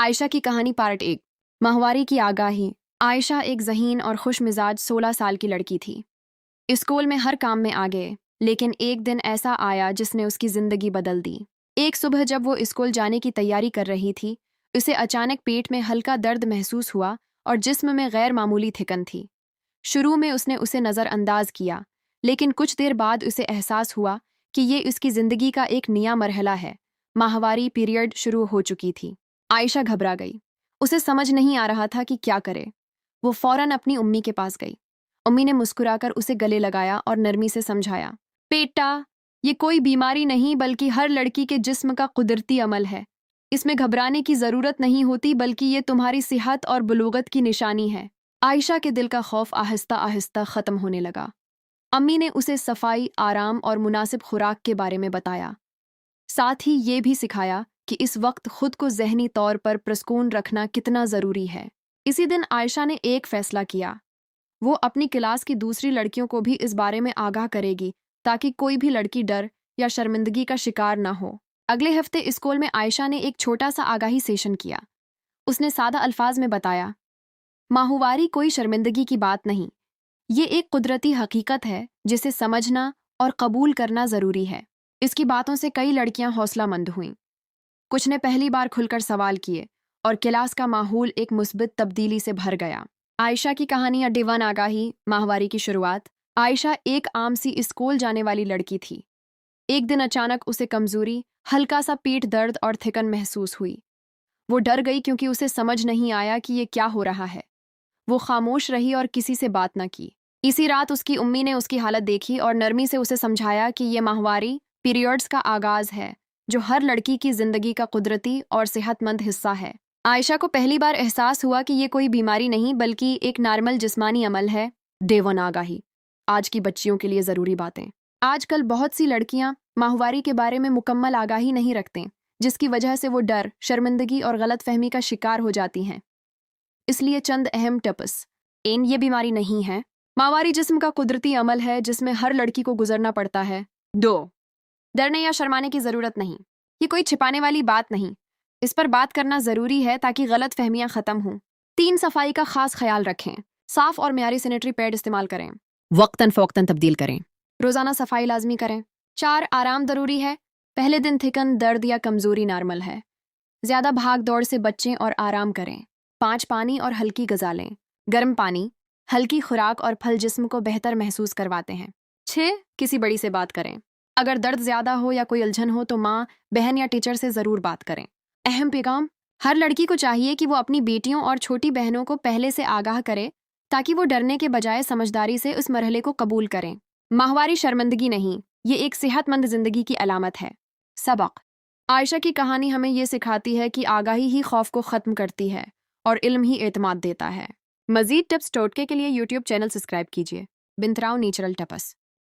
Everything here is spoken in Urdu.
عائشہ کی کہانی پارٹ 1 ماہواری کی آگاہی۔ عائشہ ایک ذہین اور خوش مزاج 16 سال کی لڑکی تھی۔ اسکول میں ہر کام میں آگے، لیکن ایک دن ایسا آیا جس نے اس کی زندگی بدل دی۔ ایک صبح جب وہ اسکول جانے کی تیاری کر رہی تھی، اسے اچانک پیٹ میں ہلکا درد محسوس ہوا اور جسم میں غیر معمولی تھکن تھی۔ شروع میں اس نے اسے نظر انداز کیا، لیکن کچھ دیر بعد اسے احساس ہوا کہ یہ اس کی زندگی کا ایک نیا مرحلہ ہے۔ ماہواری پیریڈ شروع ہو چکی تھی۔ عائشہ گھبرا گئی۔ اسے سمجھ نہیں آ رہا تھا کہ کیا کرے۔ وہ فوراً اپنی امی کے پاس گئی۔ امی نے مسکرا کر اسے گلے لگایا اور نرمی سے سمجھایا، بیٹا، یہ کوئی بیماری نہیں بلکہ ہر لڑکی کے جسم کا قدرتی عمل ہے۔ اس میں گھبرانے کی ضرورت نہیں ہوتی بلکہ یہ تمہاری صحت اور بلوغت کی نشانی ہے۔ عائشہ کے دل کا خوف آہستہ آہستہ ختم ہونے لگا۔ امی نے اسے صفائی، آرام اور مناسب خوراک کے بارے میں بتایا۔ ساتھ ہی یہ بھی سکھایا کہ اس وقت خود کو ذہنی طور پر پرسکون رکھنا کتنا ضروری ہے۔ اسی دن عائشہ نے ایک فیصلہ کیا۔ وہ اپنی کلاس کی دوسری لڑکیوں کو بھی اس بارے میں آگاہ کرے گی تاکہ کوئی بھی لڑکی ڈر یا شرمندگی کا شکار نہ ہو۔ اگلے ہفتے اسکول میں عائشہ نے ایک چھوٹا سا آگاہی سیشن کیا۔ اس نے سادہ الفاظ میں بتایا، ماہواری کوئی شرمندگی کی بات نہیں، یہ ایک قدرتی حقیقت ہے جسے سمجھنا اور قبول کرنا ضروری ہے۔ اس کی باتوں سے کئی لڑکیاں حوصلہ مند ہوئیں۔ کچھ نے پہلی بار کھل کر سوال کیے اور کلاس کا ماحول ایک مثبت تبدیلی سے بھر گیا۔ عائشہ کی کہانی اڈے 1 آگاہی، ماہواری کی شروعات۔ عائشہ ایک عام سی اسکول جانے والی لڑکی تھی۔ ایک دن اچانک اسے کمزوری، ہلکا سا پیٹ درد اور تھکن محسوس ہوئی۔ وہ ڈر گئی کیونکہ اسے سمجھ نہیں آیا کہ یہ کیا ہو رہا ہے۔ وہ خاموش رہی اور کسی سے بات نہ کی۔ اسی رات اس کی امی نے اس کی حالت دیکھی اور نرمی سے اسے سمجھایا کہ یہ ماہواری پیریڈز کا آغاز ہے، جو ہر لڑکی کی زندگی کا قدرتی اور صحت مند حصہ ہے۔ عائشہ کو پہلی بار احساس ہوا کہ یہ کوئی بیماری نہیں بلکہ ایک نارمل جسمانی عمل ہے۔ ڈے 1 آگاہی، آج کی بچیوں کے لیے ضروری باتیں۔ آج کل بہت سی لڑکیاں ماہواری کے بارے میں مکمل آگاہی نہیں رکھتیں، جس کی وجہ سے وہ ڈر، شرمندگی اور غلط فہمی کا شکار ہو جاتی ہیں۔ اس لیے چند اہم ٹپس۔ یہ بیماری نہیں ہے۔ ماہواری جسم کا قدرتی عمل ہے جس میں ہر لڑکی کو گزرنا پڑتا ہے۔ 2، ڈرنے یا شرمانے کی ضرورت نہیں۔ یہ کوئی چھپانے والی بات نہیں۔ اس پر بات کرنا ضروری ہے تاکہ غلط فہمیاں ختم ہوں۔ 3، صفائی کا خاص خیال رکھیں۔ صاف اور معیاری سینیٹری پیڈ استعمال کریں۔ وقتاً فوقتاً تبدیل کریں۔ روزانہ صفائی لازمی کریں۔ 4، آرام ضروری ہے۔ پہلے دن تھکن، درد یا کمزوری نارمل ہے۔ زیادہ بھاگ دوڑ سے بچیں اور آرام کریں۔ 5، پانی اور ہلکی غذا لیں۔ گرم پانی، ہلکی خوراک اور پھل جسم کو بہتر محسوس کرواتے ہیں۔ 6، کسی بڑی سے بات کریں۔ اگر درد زیادہ ہو یا کوئی الجھن ہو تو ماں، بہن یا ٹیچر سے ضرور بات کریں۔ اہم پیغام، ہر لڑکی کو چاہیے کہ وہ اپنی بیٹیوں اور چھوٹی بہنوں کو پہلے سے آگاہ کرے تاکہ وہ ڈرنے کے بجائے سمجھداری سے اس مرحلے کو قبول کریں۔ ماہواری شرمندگی نہیں، یہ ایک صحت مند زندگی کی علامت ہے۔ سبق، عائشہ کی کہانی ہمیں یہ سکھاتی ہے کہ آگاہی ہی خوف کو ختم کرتی ہے اور علم ہی اعتماد دیتا ہے۔ مزید ٹپس ٹوٹکے کے لیے یوٹیوب چینل سبسکرائب کیجیے۔ بنت راؤ نیچرل ٹپس۔